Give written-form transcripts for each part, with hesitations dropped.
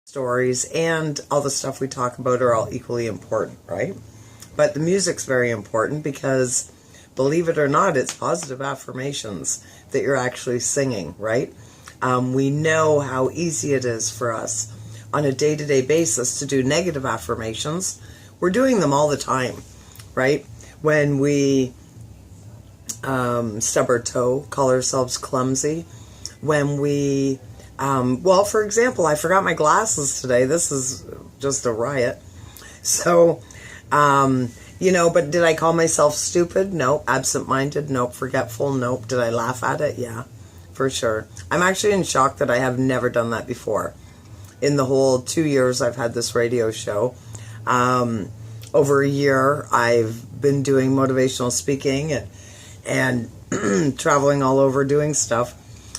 stories and all the stuff we talk about are all equally important, right? But the music's very important because, believe it or not, it's positive affirmations that you're actually singing, right? We know how easy it is for us on a day-to-day basis to do negative affirmations. We're doing them all the time, right? When we stub our toe, call ourselves clumsy, when we well, for example, I forgot my glasses today. This is just a riot. So, but did I call myself stupid? Nope. Absent-minded? Nope. Forgetful? Nope. Did I laugh at it? Yeah, for sure. I'm actually in shock that I have never done that before. In the whole 2 years I've had this radio show, over a year I've been doing motivational speaking and traveling all over doing stuff.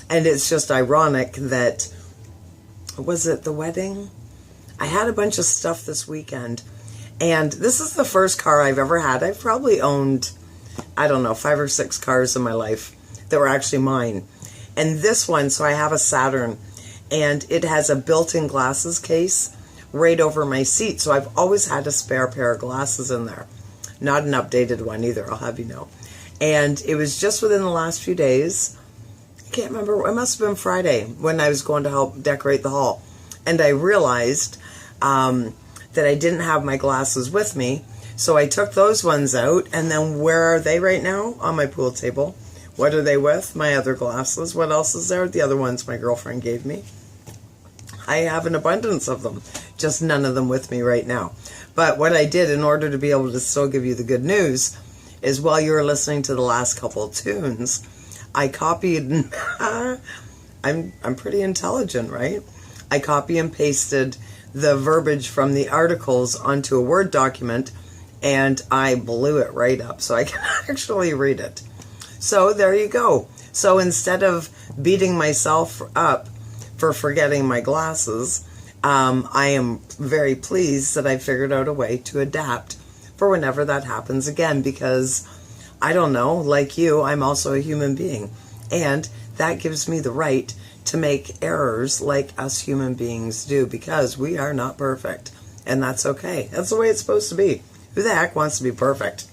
And it's just ironic that, was it the wedding? I had a bunch of stuff this weekend. And this is the first car I've ever had. I've probably owned, 5 or 6 cars in my life that were actually mine. And this one, so I have a Saturn. And it has a built-in glasses case right over my seat. So I've always had a spare pair of glasses in there. Not an updated one either, I'll have you know. And it was just within the last few days. I can't remember, it must have been Friday when I was going to help decorate the hall. And I realized that I didn't have my glasses with me. So I took those ones out, and then where are they right now? On my pool table. What are they with? My other glasses. What else is there? The other ones my girlfriend gave me. I have an abundance of them, just none of them with me right now. But what I did in order to be able to still give you the good news is while you were listening to the last couple of tunes, I copied, I'm pretty intelligent, right? I copy and pasted the verbiage from the articles onto a Word document, and I blew it right up so I can actually read it. So there you go. So instead of beating myself up for forgetting my glasses, I am very pleased that I figured out a way to adapt for whenever that happens again, because I don't know, like you, I'm also a human being, and that gives me the right to make errors like us human beings do, because we are not perfect, and that's okay. That's the way it's supposed to be. Who the heck wants to be perfect?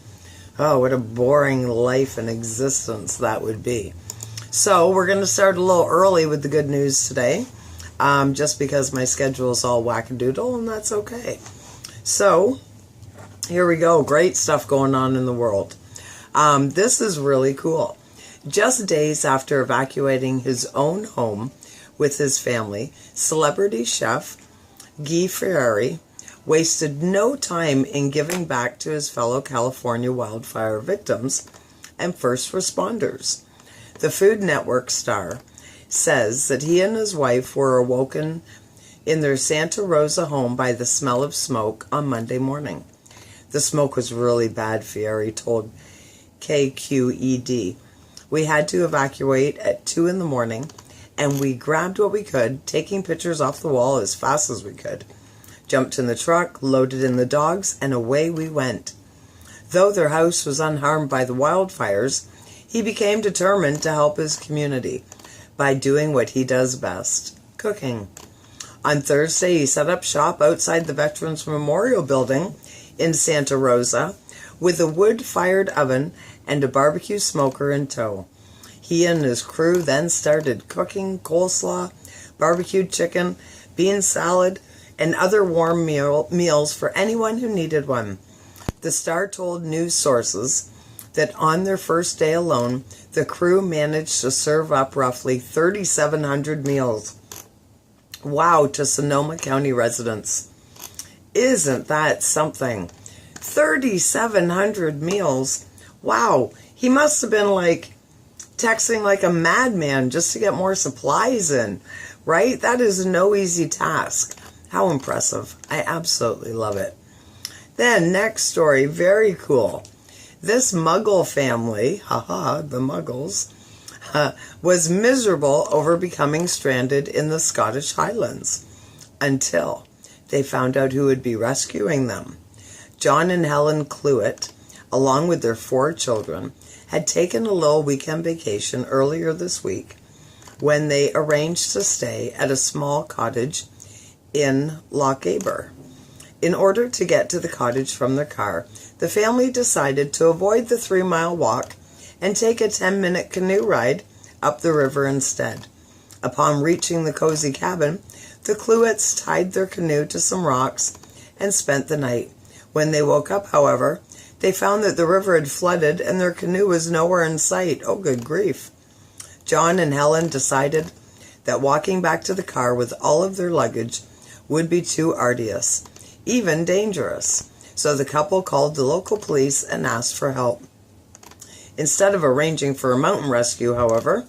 Oh, what a boring life and existence that would be. So we're going to start a little early with the good news today, just because my schedule is all wackadoodle, and that's okay. So here we go. Great stuff going on in the world. This is really cool. Just days after evacuating his own home with his family, celebrity chef Guy Fieri wasted no time in giving back to his fellow California wildfire victims and first responders. The Food Network star says that he and his wife were awoken in their Santa Rosa home by the smell of smoke on Monday morning. The smoke was really bad, Fieri told KQED. We had to evacuate at 2 in the morning, and we grabbed what we could, taking pictures off the wall as fast as we could. Jumped in the truck, loaded in the dogs, and away we went. Though their house was unharmed by the wildfires, he became determined to help his community by doing what he does best, cooking. On Thursday, he set up shop outside the Veterans Memorial Building in Santa Rosa with a wood-fired oven and a barbecue smoker in tow. He and his crew then started cooking coleslaw, barbecued chicken, bean salad, and other warm meals for anyone who needed one. The star told news sources that on their first day alone, the crew managed to serve up roughly 3,700 meals. Wow, to Sonoma County residents. Isn't that something? 3,700 meals. Wow, he must have been texting like a madman just to get more supplies in, right? That is no easy task. How impressive. I absolutely love it. Then, next story, very cool. This Muggle family, the Muggles, was miserable over becoming stranded in the Scottish Highlands until they found out who would be rescuing them. John and Helen Cluett, along with their 4 children, had taken a little weekend vacation earlier this week when they arranged to stay at a small cottage in Lochaber. In order to get to the cottage from their car, the family decided to avoid the 3-mile walk and take a 10-minute canoe ride up the river instead. Upon reaching the cozy cabin, the Cluetts tied their canoe to some rocks and spent the night. When they woke up, however, they found that the river had flooded and their canoe was nowhere in sight. Oh, good grief. John and Helen decided that walking back to the car with all of their luggage would be too arduous, even dangerous. So the couple called the local police and asked for help. Instead of arranging for a mountain rescue, however,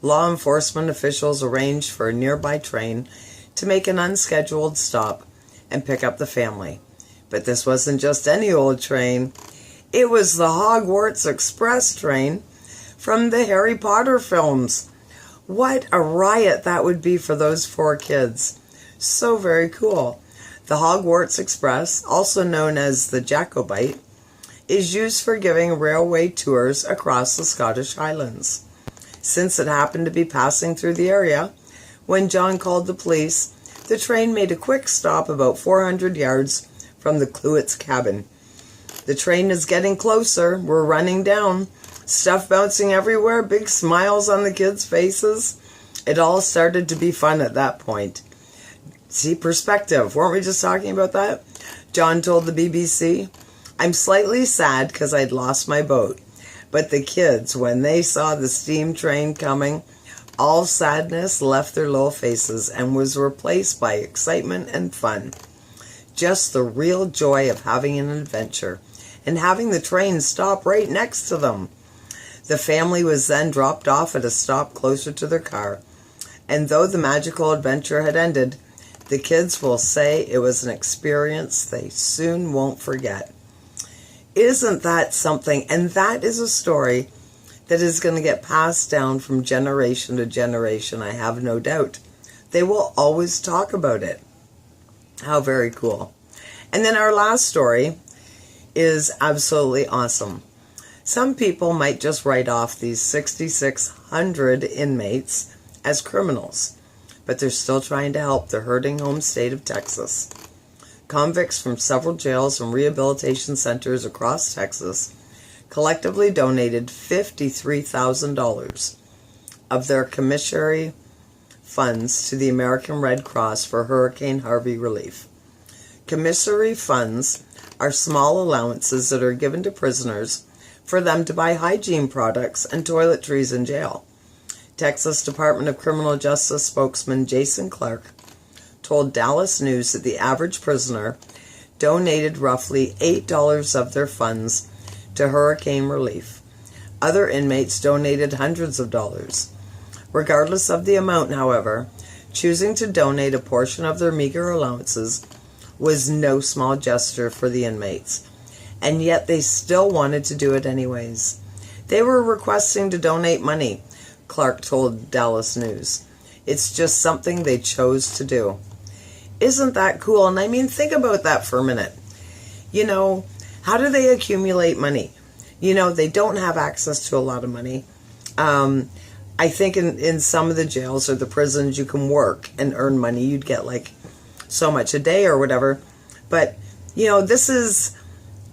law enforcement officials arranged for a nearby train to make an unscheduled stop and pick up the family. But this wasn't just any old train. It was the Hogwarts Express train from the Harry Potter films. What a riot that would be for those 4 kids. So very cool. The Hogwarts Express, also known as the Jacobite, is used for giving railway tours across the Scottish Highlands. Since it happened to be passing through the area, when John called the police, the train made a quick stop about 400 yards from the Cluetts' cabin. The train is getting closer. We're running down. Stuff bouncing everywhere, big smiles on the kids' faces. It all started to be fun at that point. See, perspective. Weren't we just talking about that? John told the BBC, "I'm slightly sad because I'd lost my boat. But the kids, when they saw the steam train coming, all sadness left their little faces and was replaced by excitement and fun. Just the real joy of having an adventure and having the train stop right next to them." The family was then dropped off at a stop closer to their car. And though the magical adventure had ended, the kids will say it was an experience they soon won't forget. Isn't that something? And that is a story that is going to get passed down from generation to generation, I have no doubt. They will always talk about it. How very cool. And then our last story is absolutely awesome. Some people might just write off these 6,600 inmates as criminals, but they're still trying to help the hurting home state of Texas. Convicts from several jails and rehabilitation centers across Texas collectively donated $53,000 of their commissary funds to the American Red Cross for Hurricane Harvey relief. Commissary funds are small allowances that are given to prisoners for them to buy hygiene products and toiletries in jail. Texas Department of Criminal Justice spokesman Jason Clark told Dallas News that the average prisoner donated roughly $8 of their funds to hurricane relief. Other inmates donated hundreds of dollars. Regardless of the amount, however, choosing to donate a portion of their meager allowances was no small gesture for the inmates, and yet they still wanted to do it anyways. They were requesting to donate money, Clark told Dallas News. It's just something they chose to do. Isn't that cool? And I mean, think about that for a minute. You know, how do they accumulate money? You know, they don't have access to a lot of money. I think in some of the jails or the prisons you can work and earn money. You'd get like so much a day or whatever. But, you know, this is,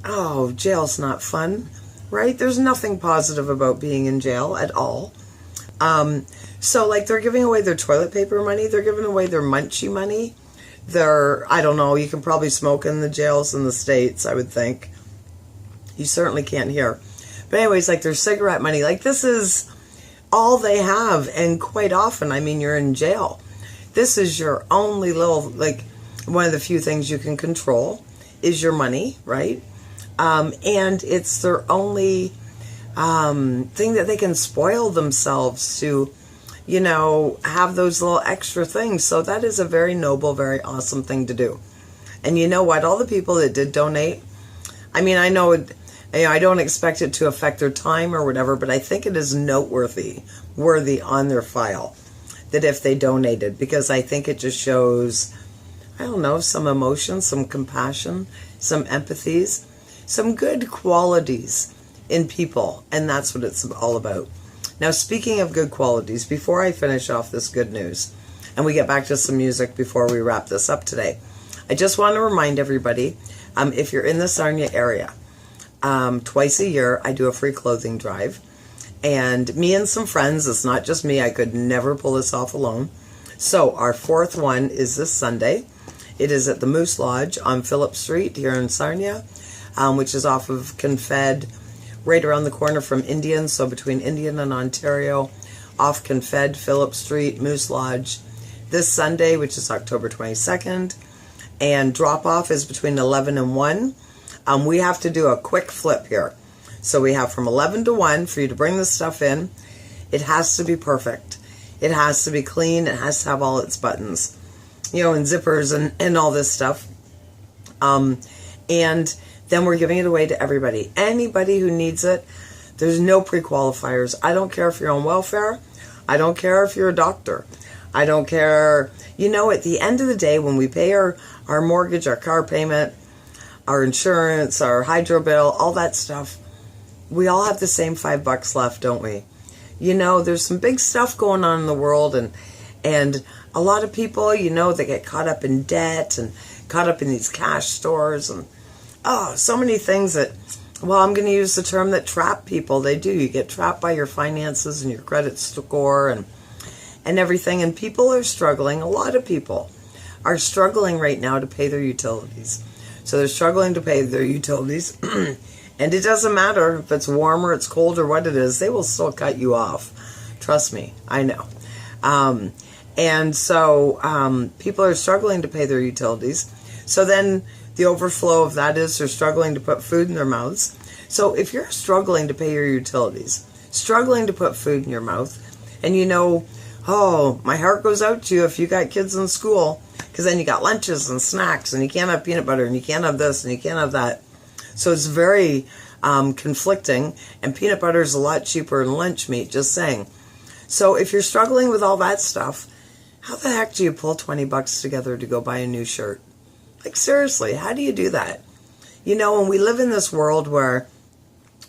jail's not fun, right? There's nothing positive about being in jail at all. So like they're giving away their toilet paper money. They're giving away their munchie money. I don't know, you can probably smoke in the jails in the States, I would think. You certainly can't here. But anyways, like their cigarette money, like this is all they have. And quite often, I mean, you're in jail. This is your only little, like, one of the few things you can control is your money, right? And it's their only thing that they can spoil themselves to, you know, have those little extra things. So that is a very noble, very awesome thing to do. And you know what? All the people that did donate, I mean, I know I don't expect it to affect their time or whatever, but I think it is worthy on their file that if they donated, because I think it just shows, I don't know, some emotion, some compassion, some empathies, some good qualities in people. And that's what it's all about. Now, speaking of good qualities, before I finish off this good news, and we get back to some music before we wrap this up today. I just want to remind everybody, if you're in the Sarnia area, twice a year I do a free clothing drive. And me and some friends, it's not just me, I could never pull this off alone. So our fourth one is this Sunday. It is at the Moose Lodge on Phillip Street here in Sarnia, which is off of Confed, right around the corner from Indian, so between Indian and Ontario, off Confed, Phillip Street, Moose Lodge, this Sunday, which is October 22nd. And drop-off is between 11 and 1. We have to do a quick flip here. So we have from 11 to 1 for you to bring the stuff in. It has to be perfect. It has to be clean. It has to have all its buttons, and zippers and all this stuff. And then we're giving it away to everybody. Anybody who needs it. There's no pre-qualifiers. I don't care if you're on welfare. I don't care if you're a doctor. I don't care. At the end of the day, when we pay our mortgage, our car payment, our insurance, our hydro bill, all that stuff, we all have the same $5 left, don't we? There's some big stuff going on in the world, and a lot of people, they get caught up in debt and caught up in these cash stores and so many things that, I'm going to use the term that trap people. They do. You get trapped by your finances and your credit score and everything, and people are struggling. A lot of people are struggling right now to pay their utilities. So they're struggling to pay their utilities. And it doesn't matter if it's warm or it's cold or what it is, they will still cut you off. Trust me, I know. And so people are struggling to pay their utilities. So then the overflow of that is they're struggling to put food in their mouths. So if you're struggling to pay your utilities, struggling to put food in your mouth, and my heart goes out to you if you got kids in school, because then you got lunches and snacks, and you can't have peanut butter, and you can't have this, and you can't have that. So it's very conflicting, and peanut butter is a lot cheaper than lunch meat, just saying. So if you're struggling with all that stuff, how the heck do you pull $20 together to go buy a new shirt? Like, seriously, how do you do that? And we live in this world where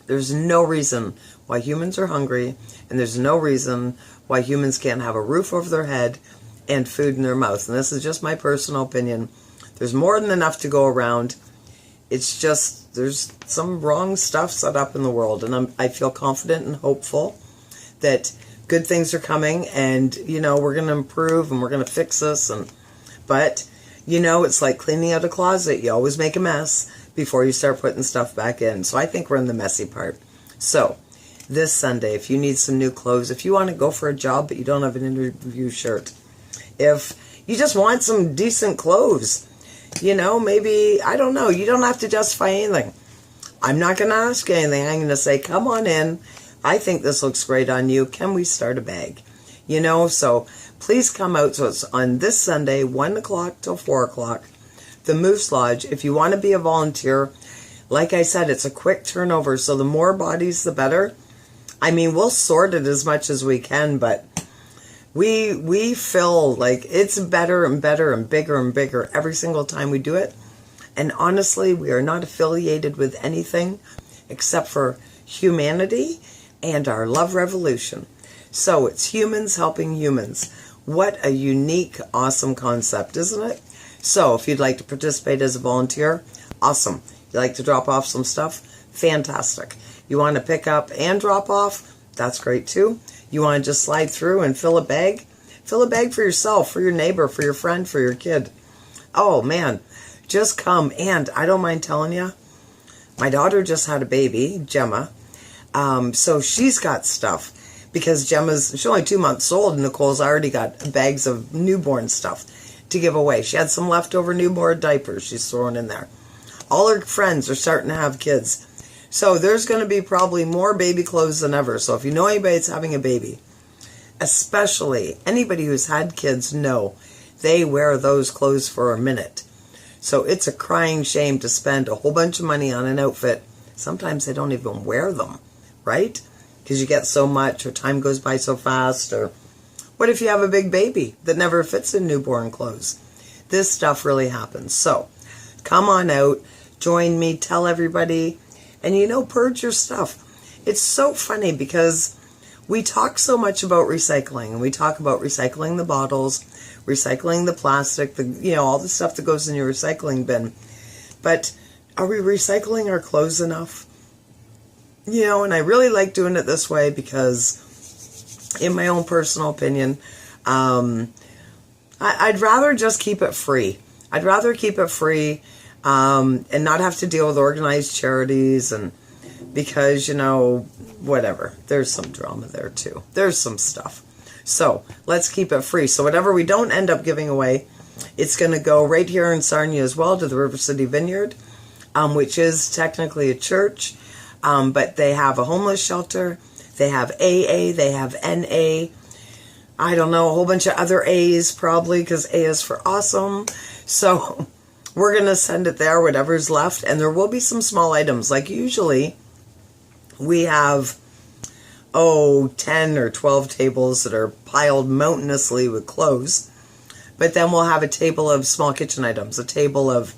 there's no reason why humans are hungry, and there's no reason why humans can't have a roof over their head and food in their mouth. And this is just my personal opinion. There's more than enough to go around. It's just, there's some wrong stuff set up in the world, and I feel confident and hopeful that good things are coming, and, we're going to improve, and we're going to fix this, but, it's like cleaning out a closet. You always make a mess before you start putting stuff back in. So I think we're in the messy part. So this Sunday, if you need some new clothes, if you want to go for a job but you don't have an interview shirt, if you just want some decent clothes, maybe, I don't know, you don't have to justify anything. I'm not going to ask you anything. I'm going to say, come on in. I think this looks great on you. Can we start a bag? So please come out. So it's on this Sunday, 1 o'clock till 4 o'clock, the Moose Lodge. If you want to be a volunteer, like I said, it's a quick turnover. So the more bodies, the better. We'll sort it as much as we can, but we feel like it's better and better and bigger every single time we do it. And honestly, we are not affiliated with anything except for humanity and our love revolution. So it's humans helping humans. What a unique, awesome concept, isn't it? So if you'd like to participate as a volunteer, awesome. You'd like to drop off some stuff? Fantastic. You want to pick up and drop off? That's great too. You want to just slide through and fill a bag? Fill a bag for yourself, for your neighbor, for your friend, for your kid. Oh man, just come. And I don't mind telling you, my daughter just had a baby, Gemma. So she's got stuff because she's only 2 months old, and Nicole's already got bags of newborn stuff to give away. She had some leftover newborn diapers she's throwing in there. All her friends are starting to have kids. So there's going to be probably more baby clothes than ever. So if you know anybody that's having a baby, especially anybody who's had kids, know they wear those clothes for a minute. So it's a crying shame to spend a whole bunch of money on an outfit. Sometimes they don't even wear them, right? Because you get so much, or time goes by so fast, or what if you have a big baby that never fits in newborn clothes? This stuff really happens. So come on out, join me, tell everybody, and purge your stuff. It's so funny because we talk so much about recycling, and we talk about recycling the bottles, recycling the plastic, all the stuff that goes in your recycling bin. But are we recycling our clothes enough? And I really like doing it this way because, in my own personal opinion, I'd rather just keep it free. I'd rather keep it free and not have to deal with organized charities, and because, whatever. There's some drama there too. There's some stuff. So let's keep it free. So whatever we don't end up giving away, it's going to go right here in Sarnia as well to the River City Vineyard, which is technically a church, but they have a homeless shelter. They have AA. They have NA. I don't know, a whole bunch of other A's probably, because A is for awesome. So we're going to send it there, whatever's left. And there will be some small items. Like usually we have, 10 or 12 tables that are piled mountainously with clothes. But then we'll have a table of small kitchen items, a table of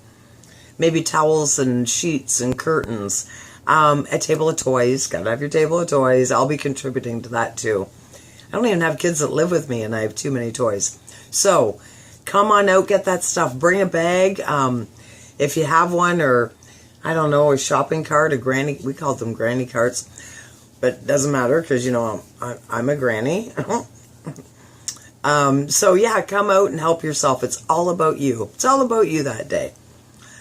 maybe towels and sheets and curtains, a table of toys. Got to have your table of toys. I'll be contributing to that too. I don't even have kids that live with me, and I have too many toys. So come on out, get that stuff. Bring a bag. If you have one, or I don't know, a shopping cart, a granny. We call them granny carts, but it doesn't matter because I'm a granny. So yeah, come out and help yourself. It's all about you. It's all about you that day.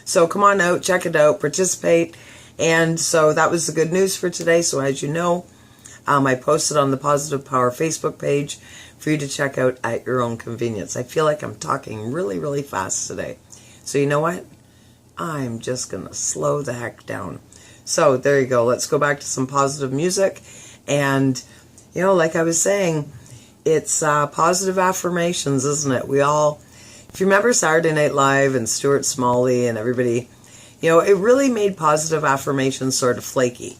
So come on out, check it out, participate. And so that was the good news for today. So as you know, I posted on the Positive Power Facebook page for you to check out at your own convenience. I feel like I'm talking really, really fast today. So you know what? I'm just going to slow the heck down. So there you go. Let's go back to some positive music. And, like I was saying, it's positive affirmations, isn't it? We all, if you remember Saturday Night Live and Stuart Smalley and everybody, it really made positive affirmations sort of flaky.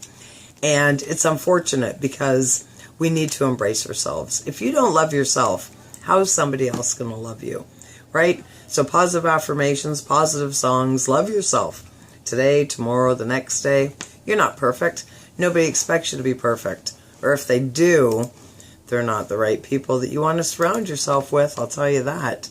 And it's unfortunate because we need to embrace ourselves. If you don't love yourself, how is somebody else going to love you? Right? So positive affirmations, positive songs, love yourself. Today, tomorrow, the next day. You're not perfect. Nobody expects you to be perfect. Or if they do, they're not the right people that you want to surround yourself with. I'll tell you that.